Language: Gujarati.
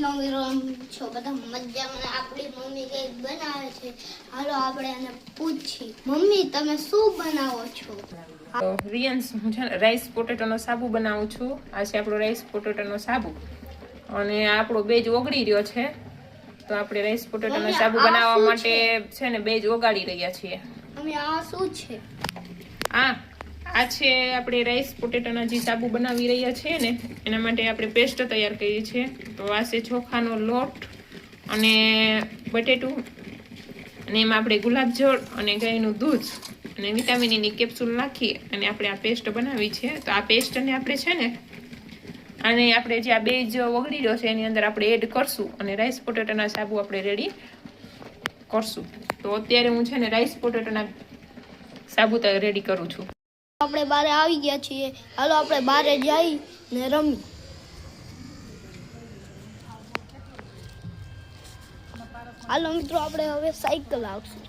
નો વિરોમ છો બધા મજામાં આપણી મમ્મી કંઈક બનાવે છે હાલો આપણે એને પૂછી મમ્મી તમે શું બનાવો છો તો રિયન્સ હું છે ને રાઈસ પોટેટોનો સાબુ બનાવું છું. આ છે આપણો રાઈસ પોટેટોનો સાબુ અને આપણો બેજ ઓગળી રહ્યો છે તો આપણે રાઈસ પોટેટોનો સાબુ બનાવવા માટે છે ને બેજ ઓગાળી રહ્યા છીએ. મમ્મી આ શું છે? આ છે આપણે રાઈસ પોટેટોના જે સાબુ બનાવી રહ્યા છીએ ને એના માટે આપણે પેસ્ટ તૈયાર કરીએ છીએ. તો આ છે ચોખાનો લોટ અને બટેટું અને એમાં આપણે ગુલાબજળ અને ગાયનું દૂધ અને વિટામિનની કેપ્સ્યુલ નાખી અને આપણે આ પેસ્ટ બનાવી છે. તો આ પેસ્ટને આપણે છે ને અને આપણે જે આ બેજ ઓગળી રહ્યો છે એની અંદર આપણે એડ કરશું અને રાઈસ પોટેટોના સાબુ આપણે રેડી કરશું. તો અત્યારે હું છે ને રાઈસ પોટેટોના સાબુ રેડી કરું છું. આપણે બારે આવી ગયા છીએ હાલો આપણે બારે જઈ ને રમી. હાલો મિત્રો આપણે હવે સાયકલ આવશે.